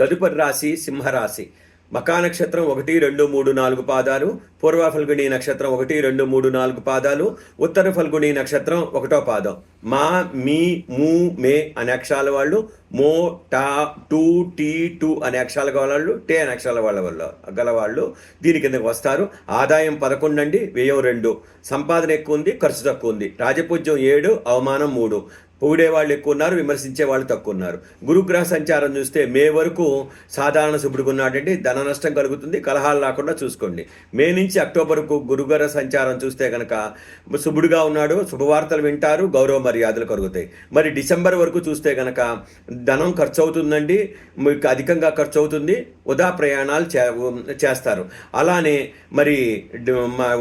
తదుపరి రాశి సింహరాశి. మకా నక్షత్రం 1, 2, 3, 4 పాదాలు, పూర్వ ఫల్గుణి నక్షత్రం 1, 2, 3, 4 పాదాలు, ఉత్తర ఫల్గుణి నక్షత్రం 1వ పాదం. మా, మీ, ము, మే అనే అక్షరాల వాళ్ళు, మో, టా, టు, టీ, టు అనే అక్షరాల వాళ్ళు, టే అనే అక్షరాల గలవాళ్ళు దీని కిందకు వస్తారు. ఆదాయం 11 అండి, వ్యయం 2, సంపాదన ఎక్కువ ఉంది, ఖర్చు తక్కువ ఉంది. రాజపూజ్యం 7, అవమానం 3. పొగిడే వాళ్ళు ఎక్కువ ఉన్నారు, విమర్శించే వాళ్ళు తక్కువ ఉన్నారు. గురుగ్రహ సంచారం చూస్తే మే వరకు సాధారణ శుభుడుగా ఉన్నాడండి, ధన నష్టం కలుగుతుంది, కలహాలు రాకుండా చూసుకోండి. మే నుంచి అక్టోబర్కు గురుగ్రహ సంచారం చూస్తే కనుక శుభుడుగా ఉన్నాడు, శుభవార్తలు వింటారు, గౌరవ మర్యాదలు కలుగుతాయి. మరి డిసెంబర్ వరకు చూస్తే కనుక ధనం ఖర్చు అవుతుందండి, మీకు అధికంగా ఖర్చు అవుతుంది, వృధా ప్రయాణాలు చేస్తారు. అలానే మరి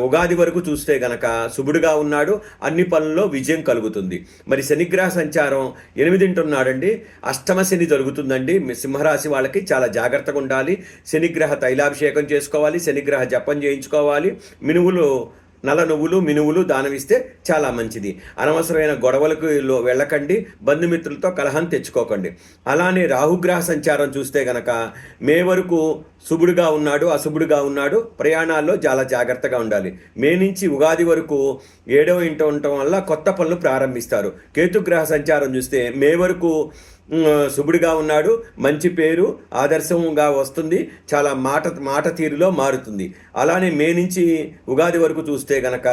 ఉగాది వరకు చూస్తే కనుక శుభుడుగా ఉన్నాడు, అన్ని పనుల్లో విజయం కలుగుతుంది. మరి శనిగ్రహ సంచారం 8 ఉన్నాడండి, అష్టమ శని జరుగుతుందండి. సింహరాశి వాళ్ళకి చాలా జాగ్రత్తగా ఉండాలి. శనిగ్రహ తైలాభిషేకం చేసుకోవాలి, శనిగ్రహ జపం చేయించుకోవాలి. నల్ల నువ్వులు, మినువులు దానమిస్తే చాలా మంచిది. అనవసరమైన గొడవలకు వెళ్ళకండి, బంధుమిత్రులతో కలహం తెచ్చుకోకండి. అలానే రాహుగ్రహ సంచారం చూస్తే గనక మే వరకు శుభుడుగా ఉన్నాడు, అశుభుడుగా ఉన్నాడు, ప్రయాణాల్లో చాలా జాగ్రత్తగా ఉండాలి. మే నుంచి ఉగాది వరకు 7వ ఇంట ఉండటం వల్ల కొత్త పనులు ప్రారంభిస్తారు. కేతుగ్రహ సంచారం చూస్తే మే వరకు శుభుడిగా ఉన్నాడు, మంచి పేరు ఆదర్శంగా వస్తుంది, చాలా మాట తీరులో మారుతుంది. అలానే మే నుంచి ఉగాది వరకు చూస్తే గనక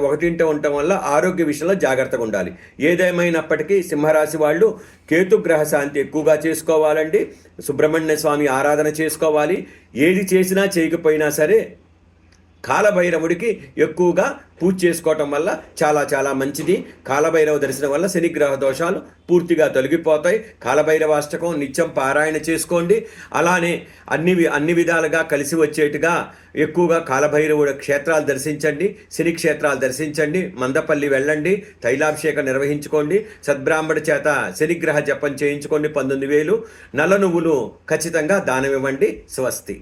ఒకటింట ఉండటం వల్ల ఆరోగ్య విషయంలో జాగ్రత్తగా ఉండాలి. ఏదేమైనప్పటికీ సింహరాశి వాళ్ళు కేతుగ్రహ శాంతి ఎక్కువగా చేసుకోవాలండి, సుబ్రహ్మణ్య స్వామి ఆరాధన చేసుకోవాలి. ఏది చేసినా చేయకపోయినా సరే కాలభైరవుడికి ఎక్కువగా పూజ చేసుకోవటం వల్ల చాలా చాలా మంచిది. కాలభైరవ దర్శనం వల్ల శనిగ్రహ దోషాలు పూర్తిగా తొలగిపోతాయి. కాలభైరవాష్టకం నిత్యం పారాయణ చేసుకోండి. అలానే అన్ని విధాలుగా కలిసి వచ్చేట్టుగా ఎక్కువగా కాలభైరవుడు క్షేత్రాలు దర్శించండి, శని క్షేత్రాలు దర్శించండి, మందపల్లి వెళ్ళండి, తైలాభిషేకం నిర్వహించుకోండి, సద్బ్రాహ్మణ చేత శనిగ్రహ జపం చేయించుకోండి. 19,000 నల్ల నువ్వులు ఖచ్చితంగా దానమివ్వండి. స్వస్తి.